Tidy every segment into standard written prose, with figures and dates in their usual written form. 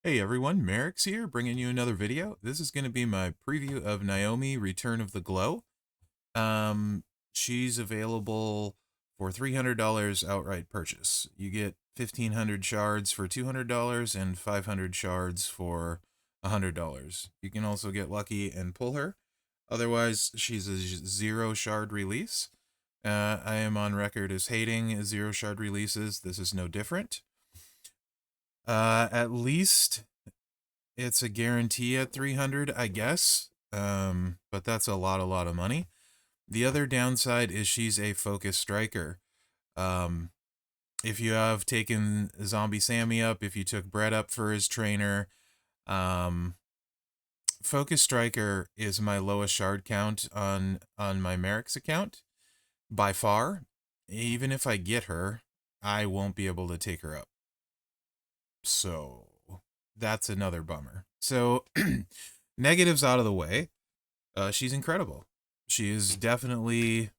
Hey everyone, Mherex here, bringing you another video. This is going to be my preview of Naomi Return of the Glow. Um, she's available for $300 outright purchase. You get 1,500 shards for $200 and 500 shards for $100. You can also get lucky and pull her. Otherwise, she's a zero shard release. I am on record as hating zero shard releases. This is no different. At least it's a guarantee at 300, I guess. But that's a lot of money. The other downside is she's a focus striker. Um, if you have taken Zombie Sammy up, if you took Brett up for his trainer, um, focus striker is my lowest shard count on my Mherex account by far. Even if I get her, I won't be able to take her up. So that's another bummer. So negatives out of the way. She's incredible. She is definitely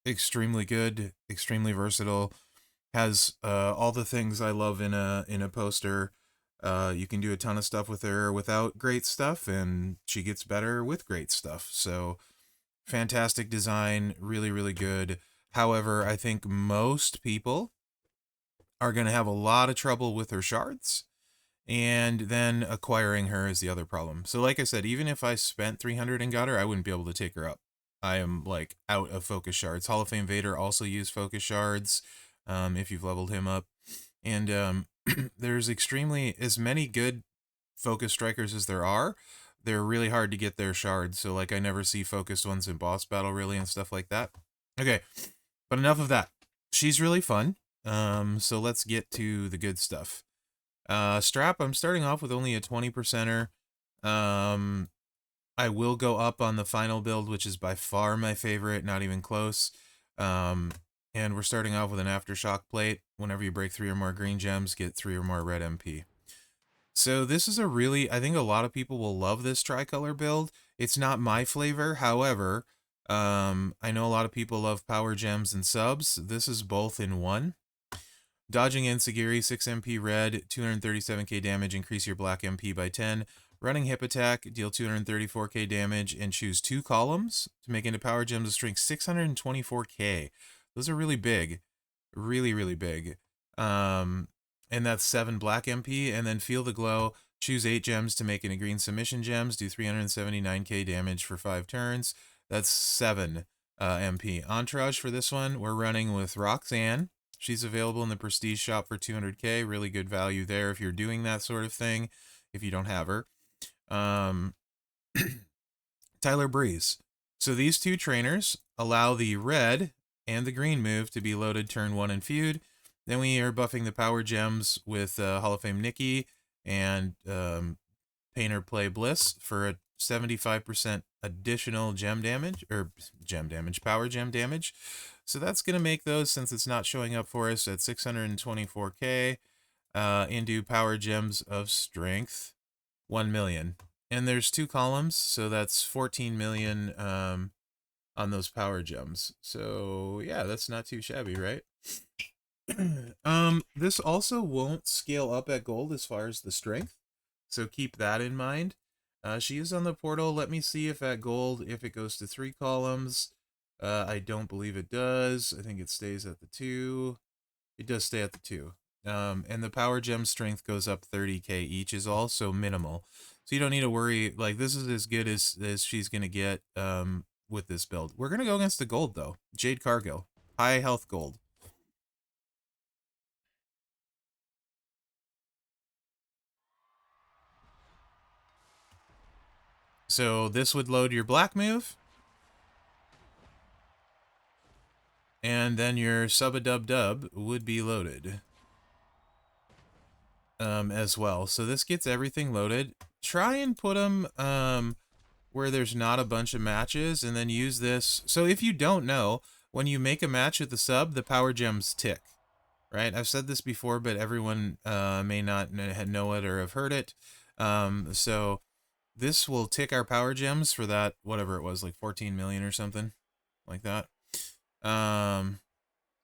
extremely good, extremely versatile. Has all the things I love in a poster. You can do a ton of stuff with her without great stuff, and she gets better with great stuff. So fantastic design, really good. However, I think most people are going to have a lot of trouble with her shards. And then acquiring her is the other problem. So like I said, even if I spent 300 and got her, I wouldn't be able to take her up. I am like out of focus shards. Hall of Fame Vader also used focus shards if you've leveled him up. And there's extremely, as many good focus strikers as there are, they're really hard to get their shards. So like I never see focused ones in boss battle really and stuff like that. Okay, but enough of that. She's really fun. So let's get to the good stuff. Strap, I'm starting off with only a 20%er. I will go up on the final build, which is by far my favorite, not even close. And we're starting off with an aftershock plate. Whenever you break 3 or more green gems, get 3 or more red MP. So this is a really, I think a lot of people will love this tricolor build. It's not my flavor, however, I know a lot of people love power gems and subs. This is both in one. Dodging Ensegiri, 6 MP red, 237k damage, increase your black MP by 10. Running hip attack, deal 234k damage, and choose 2 columns to make into power gems of strength 624k. Those are really big. Really big. And that's 7 black MP, and then Feel the Glow, choose 8 gems to make into green submission gems, do 379k damage for 5 turns. That's 7 MP. Entourage for this one, we're running with Roxanne. She's available in the Prestige shop for 200k. Really good value there if you're doing that sort of thing, if you don't have her. Tyler Breeze. So these 2 trainers allow the red and the green move to be loaded turn 1 and feud. Then we are buffing the power gems with Hall of Fame Nikki and Painter Play Bliss for a 75% additional gem damage, or power gem damage. So that's going to make those, since it's not showing up for us, at 624k, into power gems of strength, 1 million. And there's 2 columns, so that's 14 million on those power gems. So yeah, that's not too shabby, right? This also won't scale up at gold as far as the strength, so keep that in mind. She is on the portal. Let me see if at gold, if it goes to 3 columns. I don't believe it does. I think it stays at the 2. It does stay at the 2. And the power gem strength goes up 30k each is also minimal. So you don't need to worry. Like, this is as good as she's going to get with this build. We're going to go against the gold, though. Jade Cargill. High health gold. So this would load your black move. And then your sub-a-dub-dub would be loaded as well. So this gets everything loaded. Try and put them where there's not a bunch of matches, and then use this. So if you don't know, when you make a match with the sub, the power gems tick, right? I've said this before, but everyone may not know it or have heard it. So this will tick our power gems for that, whatever it was, like 14 million or something like that. And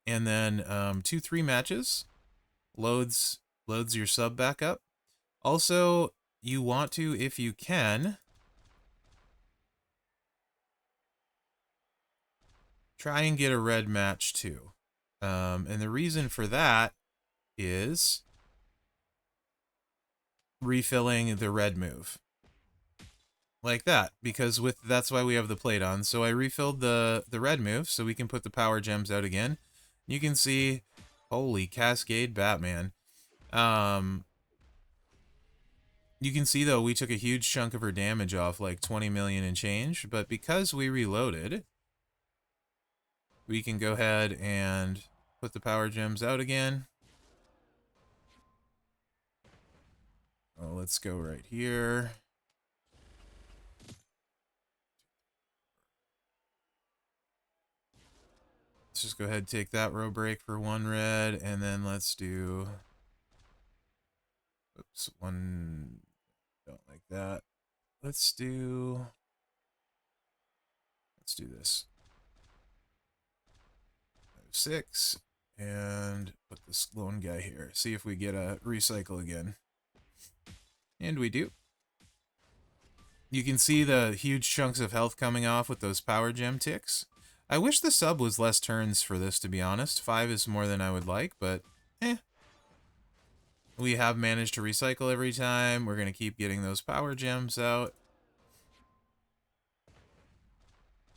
then 2-3 matches loads your sub back up. Also, you want to, if you can, try and get a red match too. And the reason for that is refilling the red move. Like that, because that's why we have the plate on. So I refilled the red move so we can put the power gems out again. You can see, holy Cascade Batman. You can see though we took a huge chunk of her damage off, like 20 million and change, but because we reloaded, we can go ahead and put the power gems out again. Oh, let's go right here. Let's just go ahead and take that row break for 1 red, and then let's do... Oops, 1... Don't like that. Let's do this. 6, and put this lone guy here. See if we get a recycle again. And we do. You can see the huge chunks of health coming off with those power gem ticks. I wish the sub was less turns for this, to be honest. 5 is more than I would like, but eh. We have managed to recycle every time. We're going to keep getting those power gems out.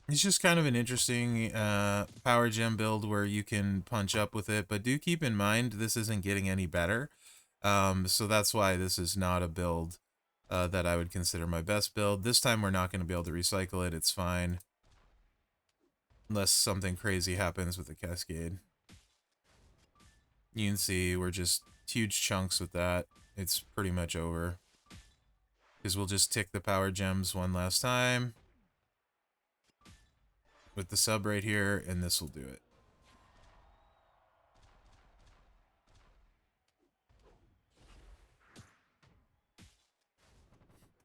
It's just kind of an interesting power gem build where you can punch up with it, but do keep in mind this isn't getting any better. So that's why this is not a build that I would consider my best build. This time we're not going to be able to recycle it. It's fine. Unless something crazy happens with the cascade. You can see we're just huge chunks with that. It's pretty much over. Because we'll just tick the power gems one last time. With the sub right here, and this will do it.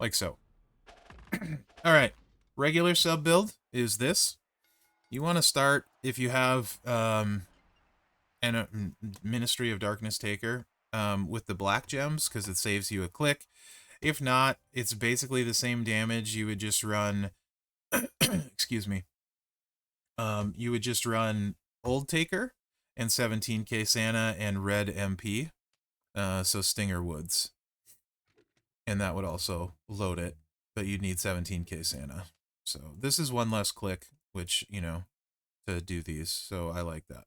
Like so. Alright. Regular sub build is this. You want to start, if you have an Ministry of Darkness Taker, with the black gems, because it saves you a click. If not, it's basically the same damage. You would just run... excuse me. You would just run Old Taker and 17k Santa and Red MP. So Stinger Woods. And that would also load it, but you'd need 17k Santa. So this is one less click, which, you know, to do these. So I like that.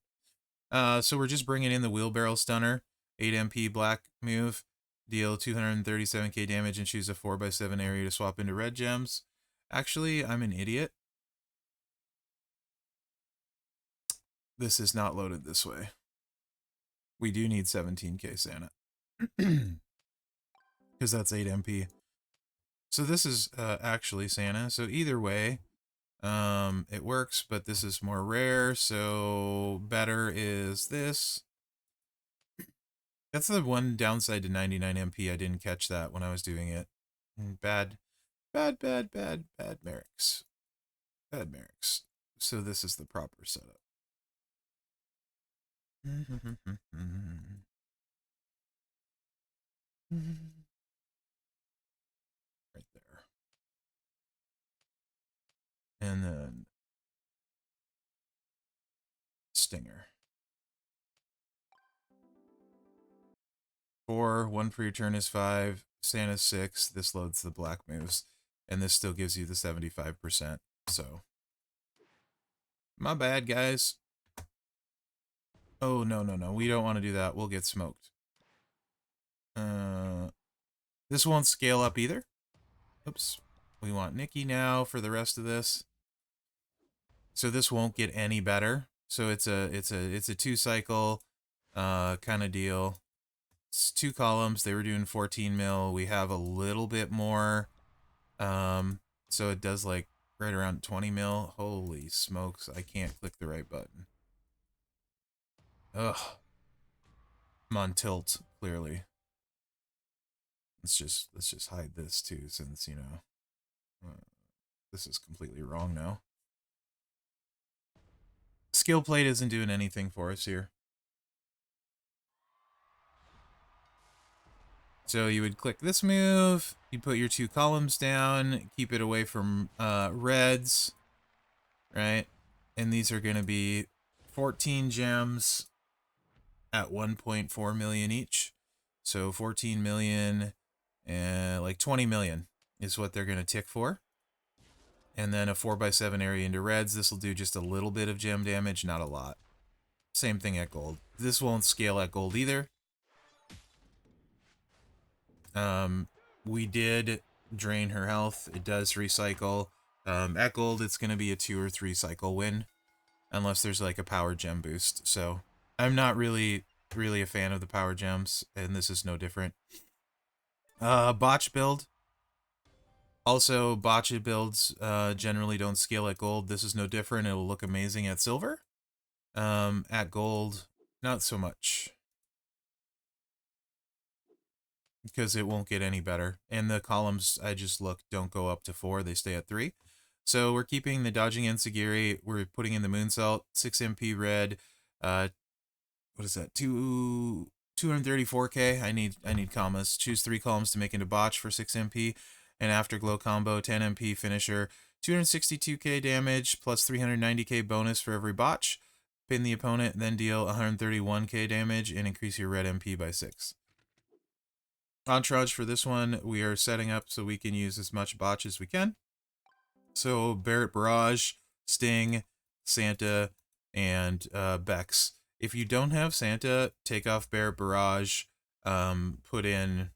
So we're just bringing in the Wheelbarrow Stunner, 8 MP black move, deal 237k damage and choose a 4x7 area to swap into red gems. Actually, I'm an idiot. This is not loaded this way. We do need 17k Santa. Because that's 8 MP. So this is actually Santa. So either way, it works, but this is more rare, so better is this. That's the one downside to 99 MP. I didn't catch that when I was doing it. Bad Mherex. Bad Mherex. So this is the proper setup. Right there. And then Stinger. 4, 1 for your turn is 5, Santa's 6, this loads the black moves, and this still gives you the 75%, so. My bad, guys. Oh, no, we don't want to do that, we'll get smoked. This won't scale up either. Oops. We want Nikki now for the rest of this. So this won't get any better. So it's a 2-cycle kind of deal. It's 2 columns. They were doing 14 mil. We have a little bit more. So it does like right around 20 mil. Holy smokes, I can't click the right button. Ugh. I'm on tilt, clearly. Let's just hide this too, since, you know, this is completely wrong now. Skill plate isn't doing anything for us here. So you would click this move, you put your 2 columns down, keep it away from reds, right? And these are going to be 14 gems at 1.4 million each. So 14 million and like 20 million is what they're going to tick for. And then a 4x7 area into reds. This will do just a little bit of gem damage, not a lot. Same thing at gold. This won't scale at gold either. We did drain her health. It does recycle. At gold, it's going to be a 2 or 3 cycle win, unless there's like a power gem boost. So I'm not really a fan of the power gems, and this is no different. Botch build. Also, botched builds generally don't scale at gold. This is no different. It will look amazing at silver. At gold, not so much. Because it won't get any better. And the columns, I just looked, don't go up to 4. They stay at 3. So we're keeping the dodging Enziguri. We're putting in the Moonsault, 6 MP red. What is that? 234k. I need commas. Choose 3 columns to make into Botch for 6 MP. And Afterglow combo, 10 MP finisher. 262k damage plus 390k bonus for every Botch. Pin the opponent, then deal 131k damage and increase your red MP by 6. Entourage for this one, we are setting up so we can use as much Botch as we can. So Barret Barrage, Sting, Santa, and Bex. If you don't have Santa, take off Barret Barrage, put in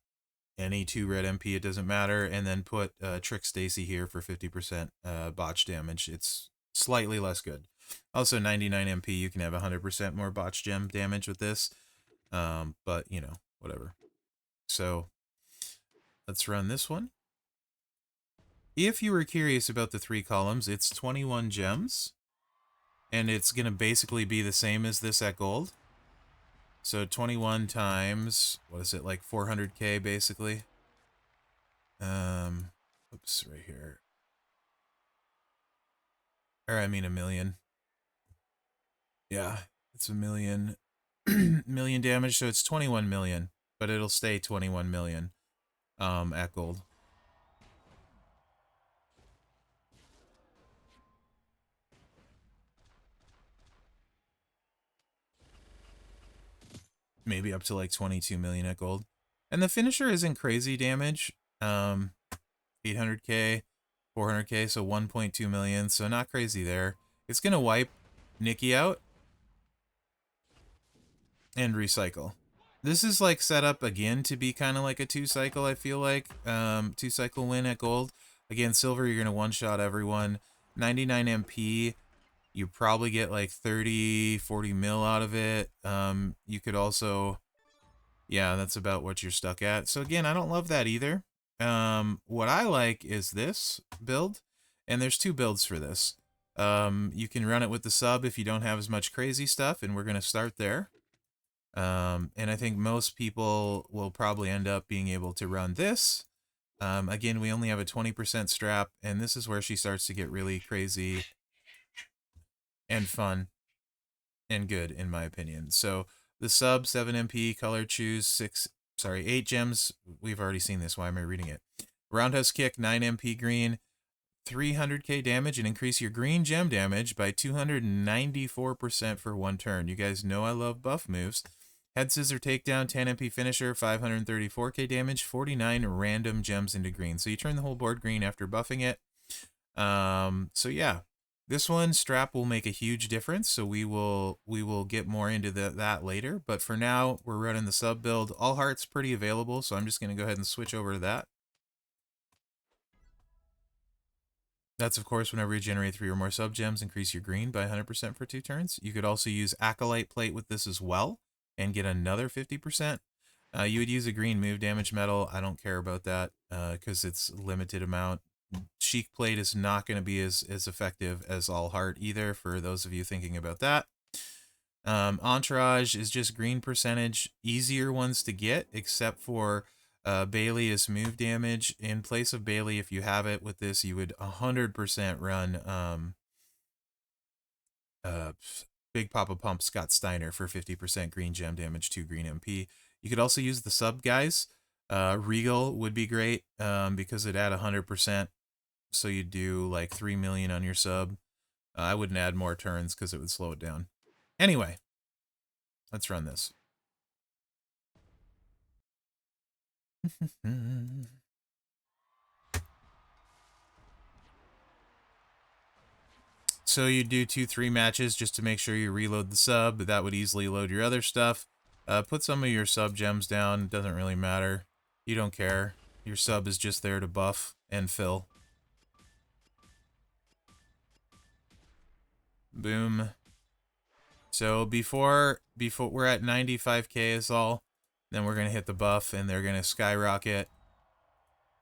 any 2 red MP, it doesn't matter, and then put Trick Stacy here for 50% Botch damage. It's slightly less good. Also 99 MP, you can have 100% more Botch gem damage with this, but you know, whatever. So let's run this one. If you were curious about the 3 columns, it's 21 gems. And it's going to basically be the same as this at gold. So 21 times, what is it, like 400k basically? Oops, right here. Or I mean 1,000,000. Yeah, it's 1,000,000. million damage, so it's 21 million. But it'll stay 21 million at gold. Maybe up to like 22 million at gold. And the finisher isn't crazy damage. 800k, 400k, so 1.2 million, so not crazy there. It's going to wipe Nikki out and recycle. This is like set up again to be kind of like a 2 cycle, I feel like. 2 cycle win at gold. Again, silver, you're going to one-shot everyone. 99 MP, you probably get like 30, 40 mil out of it. You could also... Yeah, that's about what you're stuck at. So again, I don't love that either. What I like is this build, and there's 2 builds for this. You can run it with the sub if you don't have as much crazy stuff, and we're going to start there. And I think most people will probably end up being able to run this. Again, we only have a 20% strap, and this is where she starts to get really crazy and fun and good, in my opinion. So the sub, 7 MP, color choose, 8 gems. We've already seen this. Why am I reading it? Roundhouse kick, 9 MP green, 300k damage, and increase your green gem damage by 294% for 1 turn. You guys know I love buff moves. Head scissor takedown, 10 MP finisher, 534k damage, 49 random gems into green. So you turn the whole board green after buffing it. So yeah. This one, strap will make a huge difference, so we will get more into that later. But for now, we're running the sub build. All hearts pretty available, so I'm just going to go ahead and switch over to that. That's, of course, whenever you generate 3 or more sub gems, increase your green by 100% for 2 turns. You could also use Acolyte Plate with this as well and get another 50%. You would use a green move damage medal. I don't care about that because it's limited amount. Chic Plate is not going to be as effective as All Heart either, for those of you thinking about that. Entourage is just green percentage, easier ones to get, except for Bailey is move damage. In place of Bailey, if you have it with this, you would 100% run Big Papa Pump Scott Steiner for 50% green gem damage, 2 green MP. You could also use the sub guys. Regal would be great because it'd add 100%. So you'd do like 3 million on your sub. I wouldn't add more turns because it would slow it down. Anyway, let's run this. So you do 2-3 matches just to make sure you reload the sub. That would easily load your other stuff. Put some of your sub gems down. It doesn't really matter. You don't care. Your sub is just there to buff and fill. Boom. So before we're at 95k is all, then we're gonna hit the buff and they're gonna skyrocket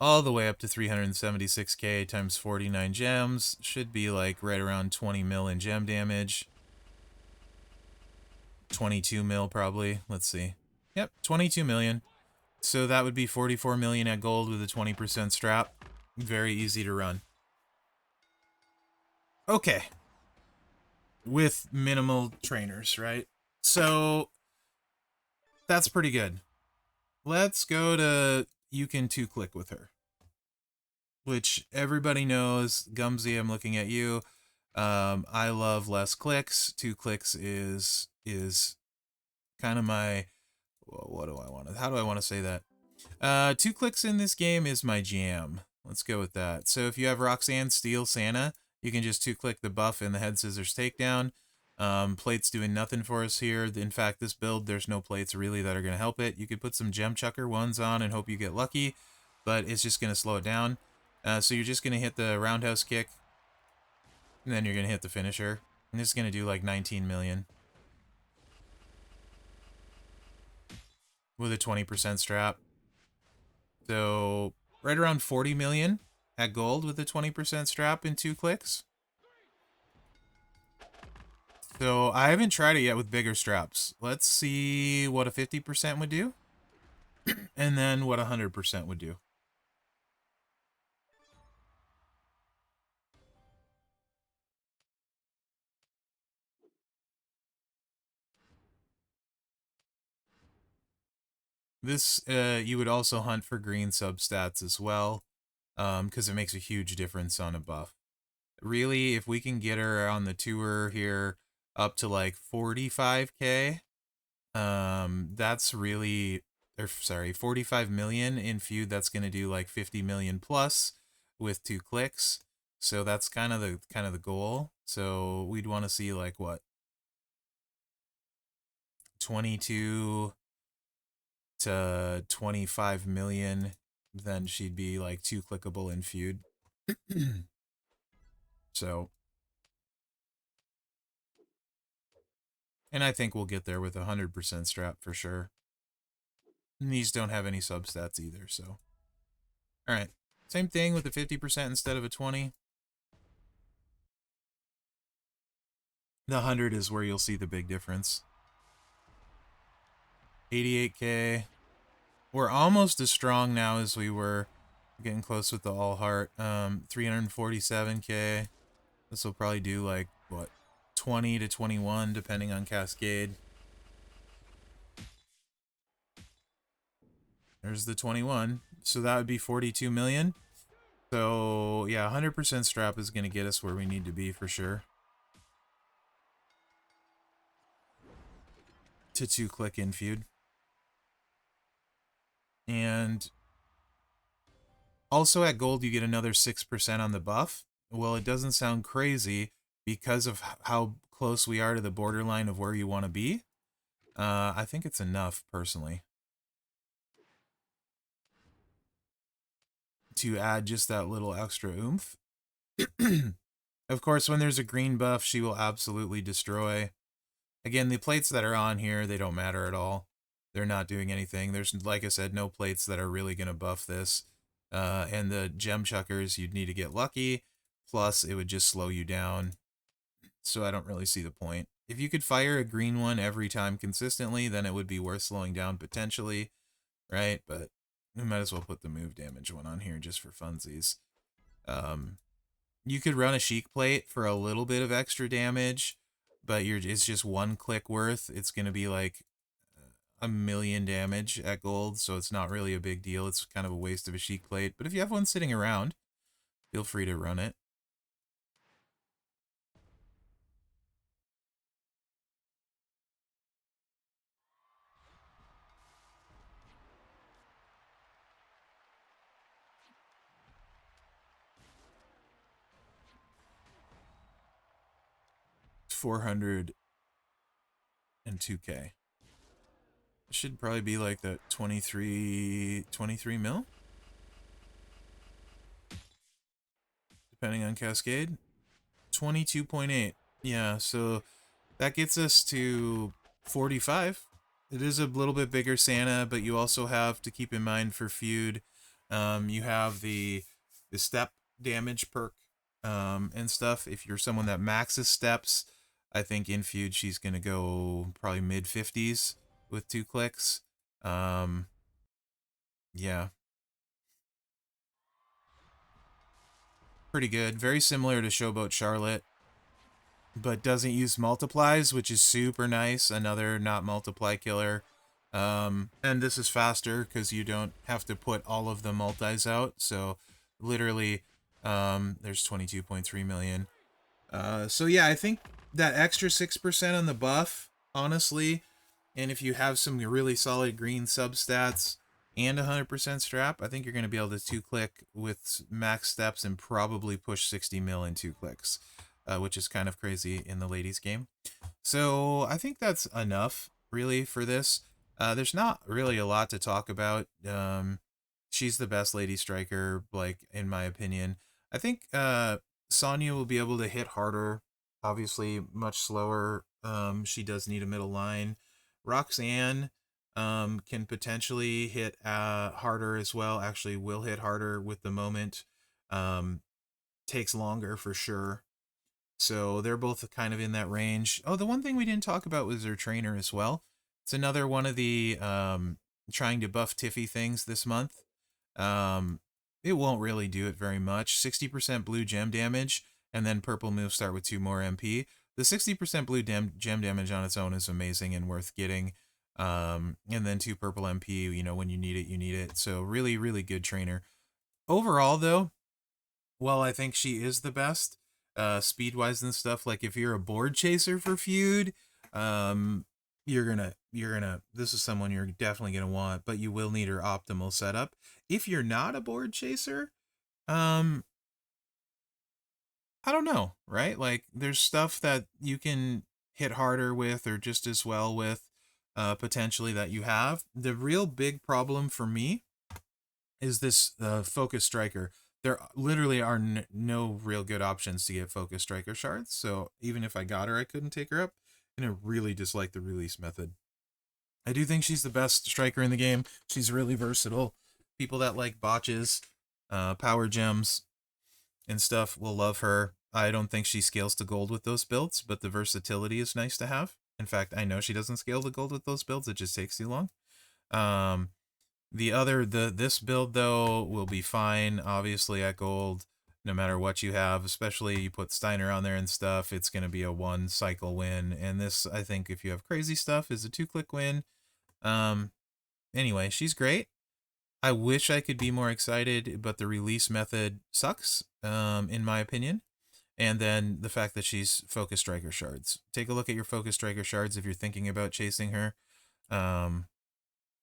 all the way up to 376k times 49 gems. Should be like right around 20 mil in gem damage. 22 mil probably. Let's see. Yep, 22 million. So that would be 44 million at gold with a 20% strap. Very easy to run. Okay. With minimal trainers, right? So that's pretty good. Let's go to you can 2-click with her. Which everybody knows. Gumsy, I'm looking at you. I love less clicks. 2 clicks is kind of my what do I want to how do I want to say that? 2 clicks in this game is my jam. Let's go with that. So if you have Roxanne steal Santa, you can just 2-click the buff and the head scissors takedown. Plates doing nothing for us here. In fact, this build, there's no plates really that are going to help it. You could put some gem chucker ones on and hope you get lucky, but it's just going to slow it down. So you're just going to hit the roundhouse kick, and then you're going to hit the finisher. And this is going to do like 19 million. With a 20% strap. So right around 40 million at gold with a 20% strap in 2 clicks. So I haven't tried it yet with bigger straps. Let's see what a 50% would do. And then what 100% would do. This, you would also hunt for green substats as well, because it makes a huge difference on a buff. Really, if we can get her on the tour here up to like 45k, that's really, or sorry, 45 million in feud. That's going to do like 50 million plus with 2 clicks. So that's kind of the goal. So we'd want to see like what, 22 to 25 million, then she'd be like 2 clickable in feud. So, and I think we'll get there with 100% strap for sure. And these don't have any substats either, so. All right, same thing with the 50% instead of a 20. The 100 is where you'll see the big difference. 88k. We're almost as strong now as we were. Getting close with the all heart. 347k. This will probably do like, what, 20 to 21 depending on Cascade. There's the 21. So that would be 42 million. So yeah, 100% strap is going to get us where we need to be for sure. To 2-click in feud. And also at gold, you get another 6% on the buff. Well, it doesn't sound crazy because of how close we are to the borderline of where you want to be. I think it's enough, personally, to add just that little extra oomph. Of course, when there's a green buff, she will absolutely destroy. Again, the plates that are on here, they don't matter at all. They're not doing anything. There's, like I said, no plates that are really going to buff this. And the gem chuckers, you'd need to get lucky. Plus, it would just slow you down. So I don't really see the point. If you could fire a green one every time consistently, then it would be worth slowing down potentially, right? But we might as well put the move damage one on here just for funsies. You could run a chic plate for a little bit of extra damage, but it's just 1 click worth. It's going to be like a million damage at gold, so it's not really a big deal. It's kind of a waste of a sheet plate. But if you have one sitting around, feel free to run it. $402K. It should probably be like that 23 mil, depending on Cascade. 22.8. Yeah, so that gets us to 45. It is a little bit bigger Santa, but you also have to keep in mind for feud, you have the step damage perk and stuff. If you're someone that maxes steps, I think in feud she's going to go probably mid 50s with 2 clicks. Yeah. Pretty good. Very similar to Showboat Charlotte, but doesn't use multiplies, which is super nice. Another not multiply killer. And this is faster because you don't have to put all of the multis out. So literally, there's 22.3 million. So yeah, I think that extra 6% on the buff, honestly, and if you have some really solid green substats and 100% strap, I think you're going to be able to 2-click with max steps and probably push 60 mil in 2 clicks, which is kind of crazy in the ladies game. So I think that's enough, really, for this. There's not really a lot to talk about. She's the best lady striker, like, in my opinion. I think Sonya will be able to hit harder, obviously much slower. She does need a middle line. Roxanne can potentially hit harder as well. Actually, will hit harder with the moment. Takes longer for sure. So they're both kind of in that range. Oh, the one thing we didn't talk about was their trainer as well. It's another one of the trying to buff Tiffy things this month. It won't really do it very much. 60% blue gem damage, and then purple moves start with 2 more MP. The 60% blue gem damage on its own is amazing and worth getting. And then 2 purple MP, you know, when you need it, you need it. So really, really good trainer. Overall, though, while I think she is the best, speed-wise and stuff, like if you're a board chaser for feud, you're gonna, this is someone you're definitely gonna want, but you will need her optimal setup. If you're not a board chaser, I don't know, right? Like, there's stuff that you can hit harder with or just as well with, potentially, that you have. The real big problem for me is this focus striker. There literally are no real good options to get focus striker shards, so even if I got her, I couldn't take her up, and I really dislike the release method. I do think she's the best striker in the game. She's really versatile. People that like botches, power gems, and stuff will love her. I don't think she scales to gold with those builds, but the versatility is nice to have. In fact, I know she doesn't scale to gold with those builds. It just takes too long. This build, though, will be fine, obviously, at gold, no matter what you have. Especially you put Steiner on there and stuff, it's going to be a 1-cycle win. And this, I think, if you have crazy stuff, is a 2-click win. Anyway, she's great. I wish I could be more excited, but the release method sucks, in my opinion. And then the fact that she's focus striker shards. Take a look at your focus striker shards if you're thinking about chasing her.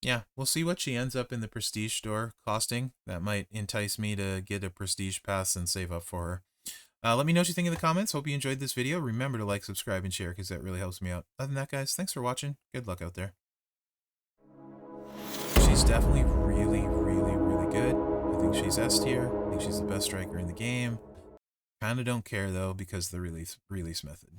Yeah, we'll see what she ends up in the prestige store costing. That might entice me to get a prestige pass and save up for her. Let me know what you think in the comments. Hope you enjoyed this video. Remember to like, subscribe, and share because that really helps me out. Other than that, guys, thanks for watching. Good luck out there. She's definitely really, really, really good. I think she's S tier. I think she's the best striker in the game. Kinda don't care, though, because the release method.